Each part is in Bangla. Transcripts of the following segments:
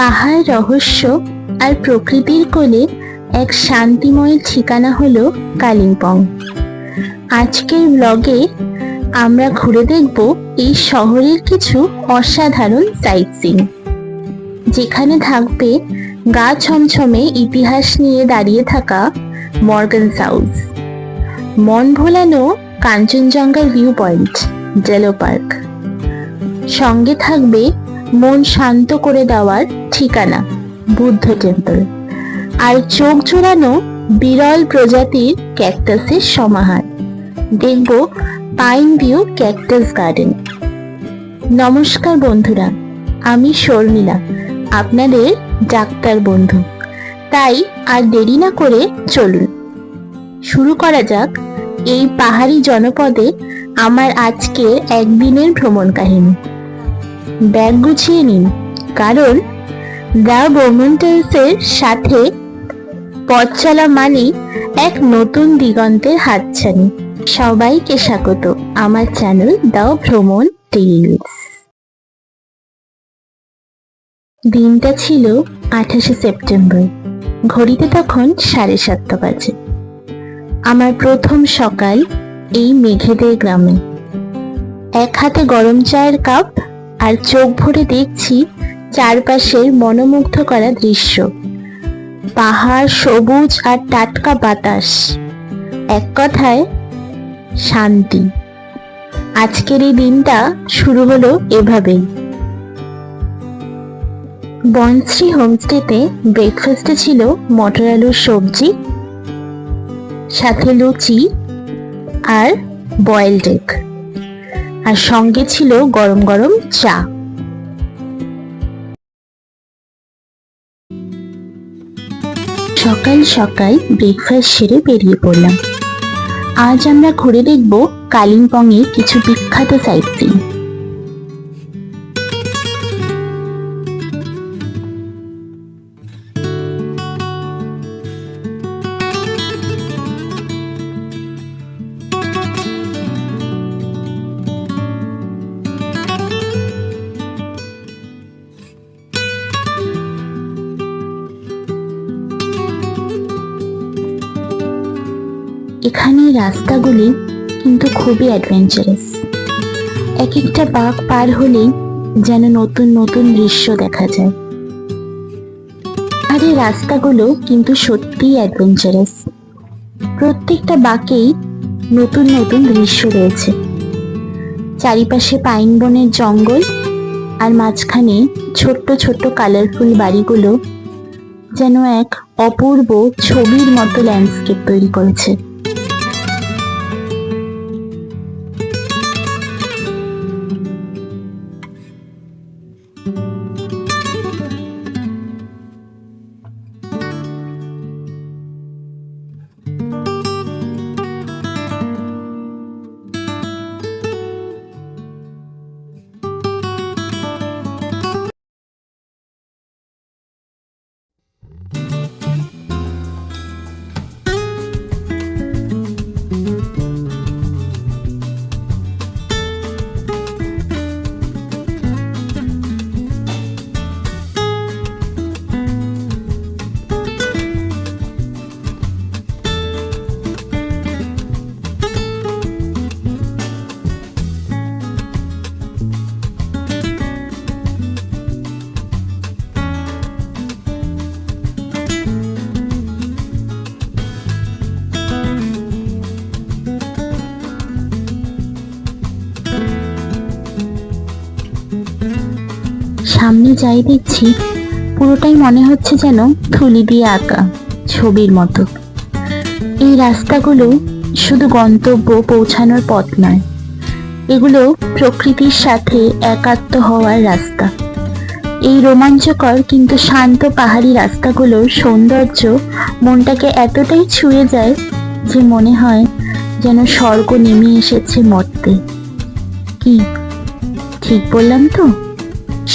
পাহাড়, রহস্য আর প্রকৃতির কোলে এক শান্তিময় ঠিকানা হলো কালিম্পং। আজকের ব্লগে আমরা ঘুরে দেখব এই শহরের কিছু অসাধারণ সাইট সিইং, যেখানে থাকবে গা ছমছমে ইতিহাস নিয়ে দাঁড়িয়ে থাকা মর্গানস হাউস, মন ভোলানো কাঞ্চনজঙ্ঘার ভিউ পয়েন্ট জেলো পার্ক, সঙ্গে থাকবে মন শান্ত করে দেওয়ার ঠিকানা বুদ্ধ টেম্পল, আর চোখ জোড়ানো বিরল প্রজাতির ক্যাকটাসের সমাহার। দেখব পাইন ভিউ ক্যাকটাস গার্ডেন। নমস্কার বন্ধুরা, আমি শর্মিলা, আপনাদের ডাক্তার বন্ধু। তাই আর দেরি না করে চলুন শুরু করা যাক এই পাহাড়ি জনপদে আমার আজকের একদিনের ভ্রমণ কাহিনী। ব্যাগ গুছিয়ে নিন, কারণ দ্য মোমেন্টাসের সাথে পথ চলা মানে এক নতুন দিগন্তের হাতছানি। সবাইকে স্বাগত আমার চ্যানেল দ্য ভ্রমণ টিলস। দিনটা ছিল 28শে সেপ্টেম্বর। ঘড়িতে তখন 7:30 বাজে। আমার প্রথম সকাল এই মেঘেদের গ্রামে। এক হাতে গরম চায়ের কাপ আর চোখ ভরে দেখছি চারপাশের মনোমুগ্ধ করা দৃশ্য। পাহাড়, সবুজ আর টাটকা বাতাস, এক কথায় শান্তি। আজকের এই দিনটা শুরু হলো এভাবেই। বনশ্রী হোমস্টেতে ব্রেকফাস্টে ছিল মটর আলুর সবজি, সাথে লুচি আর বয়েলড এগ, আর সঙ্গে ছিল গরম গরম চা। সকাল সকাল ব্রেকফাস্ট সেরে বেরিয়ে পড়লাম। আজ আমরা ঘুরে দেখব কালিম্পং এর কিছু বিখ্যাত সাইট সিইং। এখানে রাস্তাগুলি কিন্তু খুবই অ্যাডভেঞ্চারাস। এক একটা বাঁক পার হলেই যেন নতুন নতুন দৃশ্য দেখা যায়। আর এই রাস্তাগুলো কিন্তু সত্যিই অ্যাডভেঞ্চারাস। প্রত্যেকটা বাঁকেই নতুন নতুন দৃশ্য রয়েছে। চারিপাশে পাইন বনের জঙ্গল, আর মাঝখানে ছোট্ট ছোট্ট কালারফুল বাড়িগুলো যেন এক অপূর্ব ছবির মতো ল্যান্ডস্কেপ তৈরি করেছে। সামনে যাই দেখছি পুরোটাই মনে হচ্ছে যেন থুলি দিয়ে আঁকা ছবির মতো। এই রাস্তাগুলো শুধু গন্তব্য পৌঁছানোর পথ নয়, এগুলো প্রকৃতির সাথে একাত্ম হওয়ার রাস্তা। এই রোমাঞ্চকর কিন্তু শান্ত পাহাড়ি রাস্তাগুলোর সৌন্দর্য মনটাকে এতটাই ছুঁয়ে যায় যে মনে হয় যেন স্বর্গ নেমে এসেছে মর্তে। কি ঠিক বললাম তো?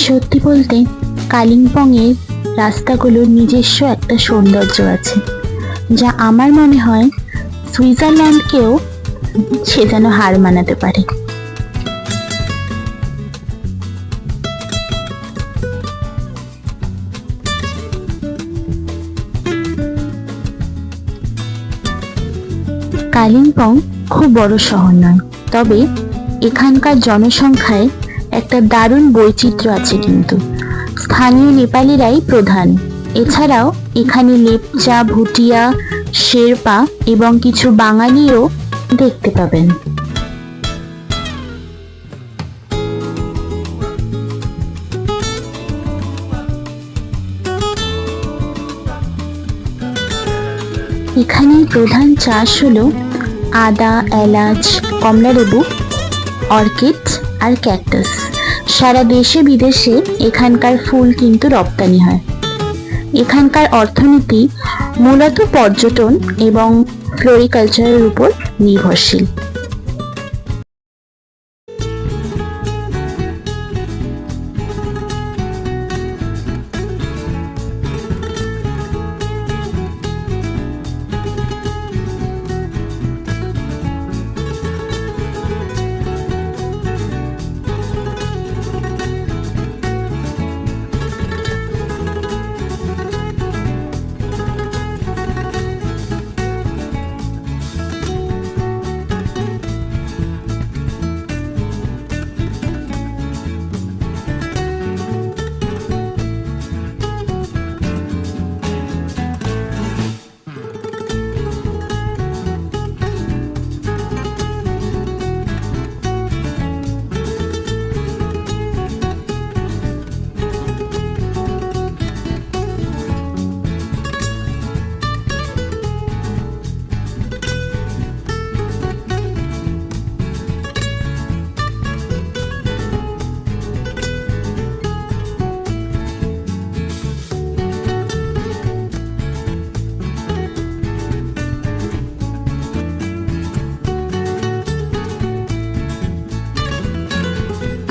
সত্যি বলতে কালিম্পং এর রাস্তাগুলোর নিজস্ব একটা সৌন্দর্য আছে, যা আমার মনে হয় সুইজারল্যান্ডকেও সে যেন হার মানাতে পারে। কালিম্পং খুব বড় শহর নয়, তবে এখানকার জনসংখ্যায় একটা দারুণ বৈচিত্র্য আছে কিন্তু। স্থানীয় নেপালিরাই প্রধান, এছাড়াও এখানে লেপচা, ভুটিয়া, শেরপা এবং কিছু বাঙালিও দেখতে পাবেন। এখানে প্রধান চাষ হলো আদা, এলাচ, কমলালেবু, অর্কিড আর ক্যাকটাস। সারা দেশে বিদেশে এখানকার ফুল কিন্তু রপ্তানি হয়। এখানকার অর্থনীতি মূলত পর্যটন এবং ফ্লোরিকালচারের উপর নির্ভরশীল।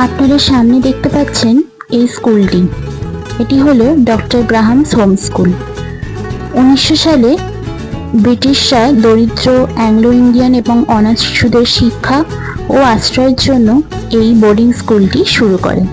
আপনারা সামনে দেখতে পাচ্ছেন এই স্কুলটি, এটি হলো ডক্টর গ্রাহামস হোম স্কুল। 1900 সালে ব্রিটিশরা দরিদ্র অ্যাংলো ইন্ডিয়ান এবং অনাথ শিশুদের শিক্ষা ও আশ্রয়ের জন্য এই বোর্ডিং স্কুলটি শুরু করে।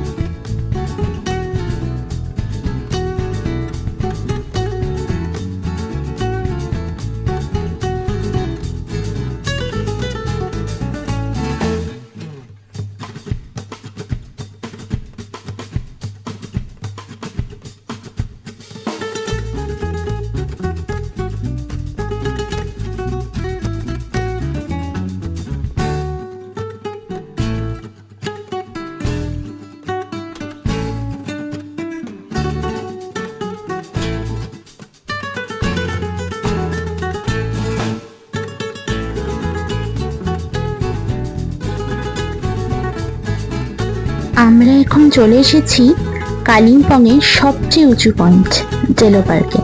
আমরা এখন চলে এসেছি কালিম্পংয়ের সবচেয়ে উঁচু পয়েন্ট জেলো পার্কে।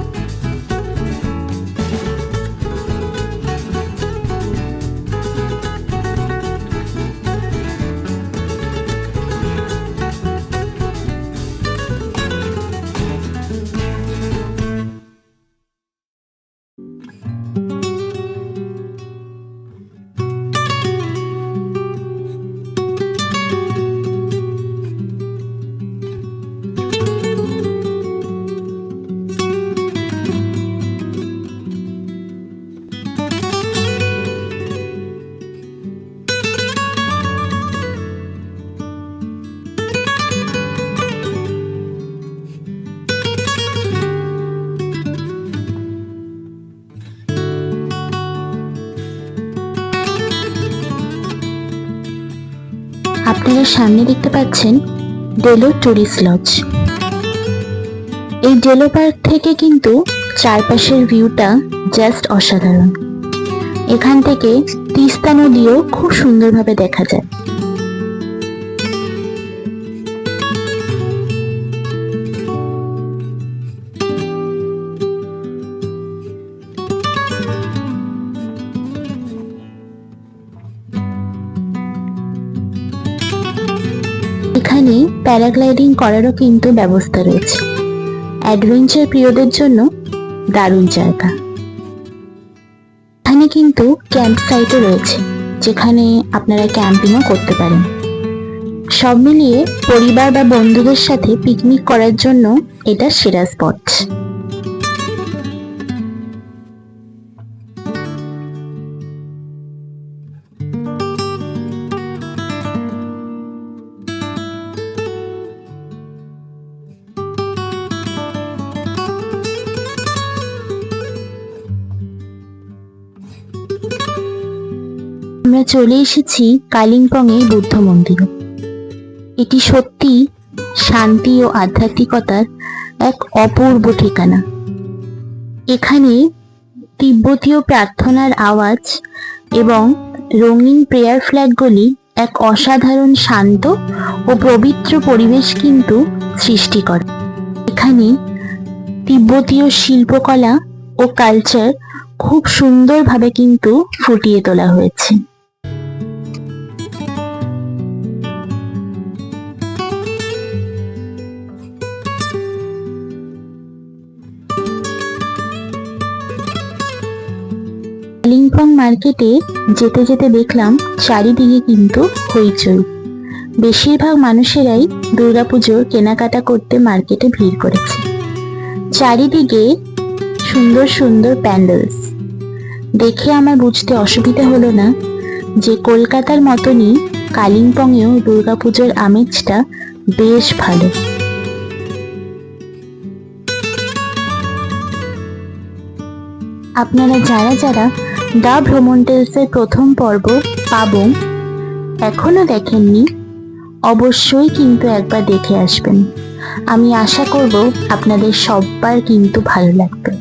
আপনারা সামনে দেখতে পাচ্ছেন ডেলো টুরিস্ট লজ। এই ডেলো পার্ক থেকে কিন্তু চারপাশের ভিউটা জাস্ট অসাধারণ। এখান থেকে তিস্তা নদীও খুব সুন্দরভাবে দেখা যায়। এখানে প্যারাগ্লাইডিং করারও কিন্তু ব্যবস্থা রয়েছে। অ্যাডভেঞ্চার প্রিয়দের জন্য দারুণ জায়গা। এখানে কিন্তু ক্যাম্প সাইটও রয়েছে, যেখানে আপনারা ক্যাম্পিংও করতে পারেন। সব মিলিয়ে পরিবার বা বন্ধুদের সাথে পিকনিক করার জন্য এটা সেরা স্পট। চলে এসেছি কালিম্পংয়ের বুদ্ধ মন্দিরে। এটি সত্যি শান্তি ও আধ্যাত্মিকতার এক অপূর্ব ঠিকানা। এখানে তিব্বতীয় প্রার্থনার আওয়াজ এবং রঙিন প্রেয়ার ফ্ল্যাগগুলি এক অসাধারণ শান্ত ও পবিত্র পরিবেশ কিন্তু সৃষ্টি করে। এখানে তিব্বতীয় শিল্পকলা ও কালচার খুব সুন্দরভাবে কিন্তু ফুটিয়ে তোলা হয়েছে। কালিম্পং মার্কেটে যেতে যেতে দেখলাম চারিদিকে কিন্তু হইচই। বেশিরভাগ মানুষেরাই দুর্গাপুজোর কেনাকাটা করতে মার্কেটে ভিড় করেছে। চারিদিকে সুন্দর সুন্দর প্যান্ডেলস দেখে আমার বুঝতে অসুবিধা হলো না যে কলকাতার মতনই কালিম্পংয়েও দুর্গাপুজোর আমেজটা বেশ ভালো। আপনারা যারা যারা দ্য ভ্রমণ টেলসের প্রথম পর্ব পাবং এখনো দেখেননি, অবশ্যই কিন্তু একবার দেখে আসবেন। আমি আশা করব আপনাদের সবার কিন্তু ভালো লাগবে।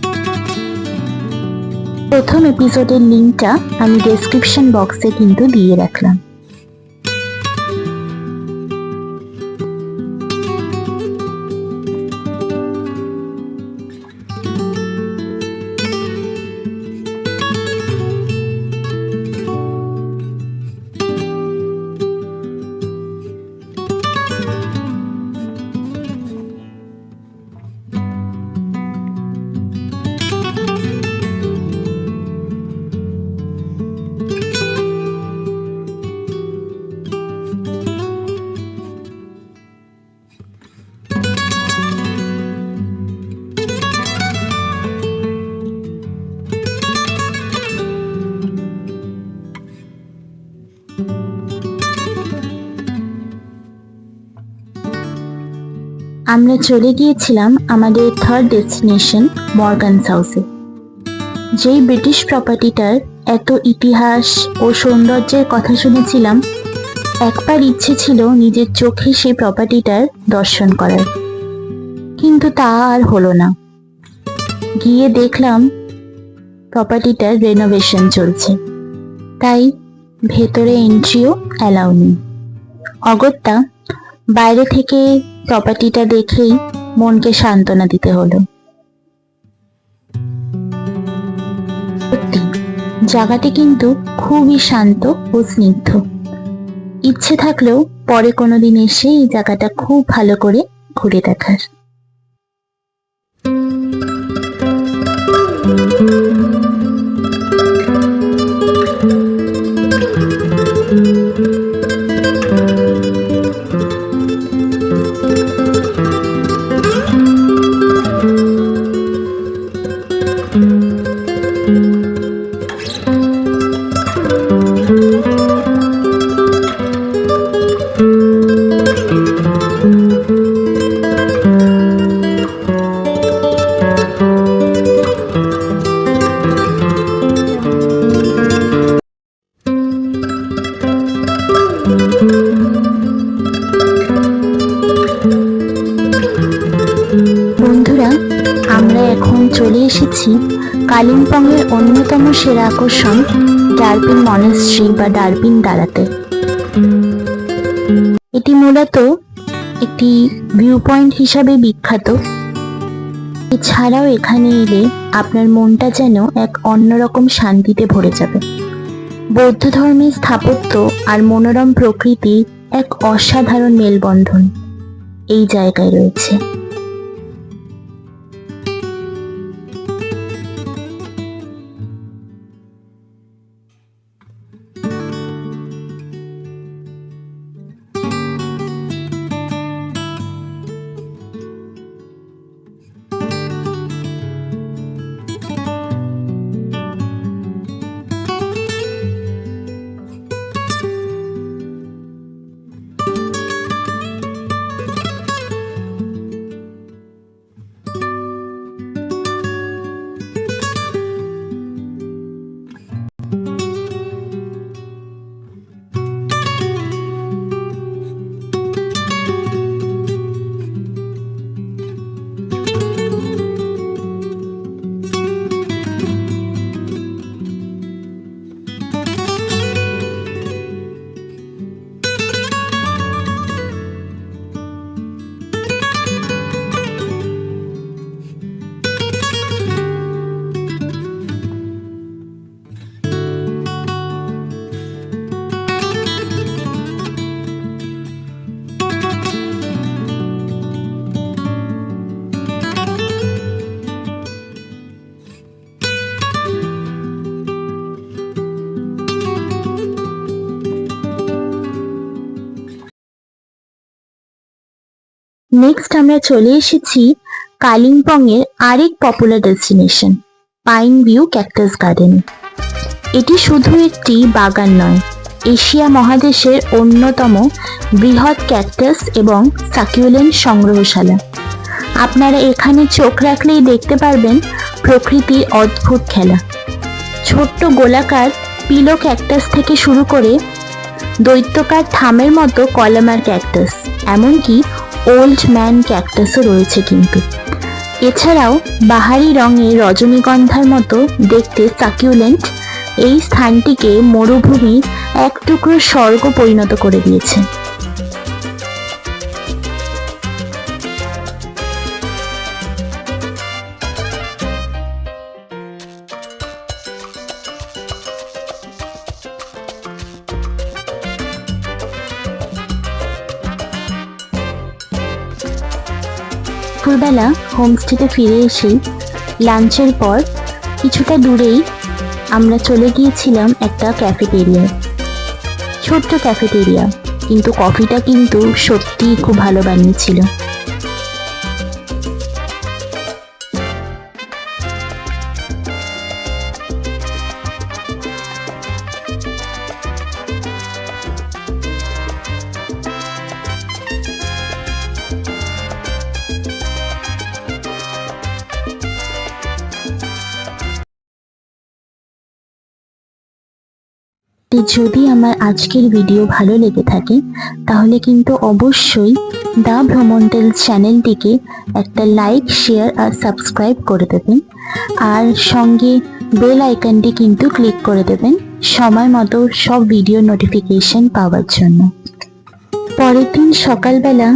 প্রথম এপিসোডের লিঙ্কটা আমি ডেসক্রিপশন বক্সে কিন্তু দিয়ে রাখলাম। আমরা চলে গিয়েছিলাম আমাদের থার্ড ডেস্টিনেশন মর্গানস হাউসে। যেই ব্রিটিশ প্রপার্টিটার এত ইতিহাস ও সৌন্দর্যের কথা শুনেছিলাম, একবার ইচ্ছে ছিল নিজের চোখে সেই প্রপার্টিটার দর্শন করার, কিন্তু তা আর হলো না। গিয়ে দেখলাম প্রপার্টিটার রেনোভেশন চলছে, তাই ভেতরে এন্ট্রিও অ্যালাউ নেই। অগত্যা বাইরে থেকে প্রপার্টিটা দেখেই মনকে সান্ত্বনা দিতে হলো। সত্যি জায়গাটি কিন্তু খুবই শান্ত ও স্নিগ্ধ। ইচ্ছে থাকলেও পরে কোনোদিন এসে এই জায়গাটা খুব ভালো করে ঘুরে দেখার। বন্ধুরা, আমরা এখন চলে এসেছি কালিম্পংয়ের অন্যতম সেরা আকর্ষণ ডারপিন মনাস্ট্রি বা ডারপিন দালাতে। এটি মূলত একটি ভিউ পয়েন্ট হিসাবে বিখ্যাত। এছাড়াও এখানে এলে আপনার মনটা যেন এক অন্যরকম শান্তিতে ভরে যাবে। বৌদ্ধ ধর্মের স্থাপত্য আর মনোরম প্রকৃতি এক অসাধারণ মেলবন্ধন এই জায়গায় রয়েছে। নেক্সট আমরা চলে এসেছি কালিম্পং এর আরেক popular destination pine view cactus garden. এটি শুধু একটি বাগান নয়, এশিয়া মহাদেশের অন্যতম বৃহৎ ক্যাকটাস এবং সাকিউলেন্ট সংগ্রহশালা। আপনারা এখানে চোখ রাখলেই দেখতে পারবেন প্রকৃতির অদ্ভুত খেলা। ছোট্ট গোলাকার পিলো ক্যাকটাস থেকে শুরু করে দৈত্যকার থামের মতো কলামার ক্যাকটাস, এমনকি ওল্ড ম্যান ক্যাকটাসও রয়েছে কিন্তু। এছাড়াও বাহারি রঙের রজনীগন্ধার মতো দেখতে সাকিউলেন্ট এই স্থানটিকে মরুভূমির এক টুকরো স্বর্গ পরিণত করে দিয়েছে। দুপুরবেলা হোমস্টেতে ফিরে এসে লাঞ্চের পর কিছুটা দূরেই আমরা চলে গিয়েছিলাম একটা ক্যাফেটেরিয়ায়। ছোট্ট ক্যাফেটেরিয়া, কিন্তু কফিটা কিন্তু সত্যিই খুব ভালো বানিয়েছিল। যদি আমার আজকের ভিডিও ভালো লেগে থাকে তাহলে কিন্তু অবশ্যই দ্য ভ্রমণ টেলস চ্যানেলটিকে একটা লাইক, শেয়ার আর সাবস্ক্রাইব করে দেবেন, আর সঙ্গে বেল আইকনটি কিন্তু ক্লিক করে দেবেন সময় মতো সব ভিডিও নোটিফিকেশন পাওয়ার জন্য। পরের দিন সকালবেলা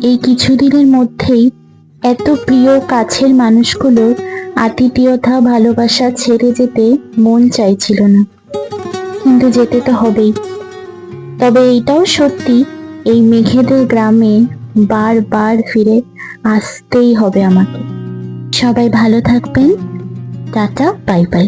এই কিছুদিনের মধ্যেই এত প্রিয় কাছের মানুষগুলোর আতিথেয়তা ভালোবাসা ছেড়ে যেতে মন চাইছিল না, কিন্তু যেতে তো হবেই। তবে এইটাও সত্যি, এই মেঘেদের গ্রামে বারবার ফিরে আসতেই হবে আমাকে। সবাই ভালো থাকবেন, টাটা, বাই বাই।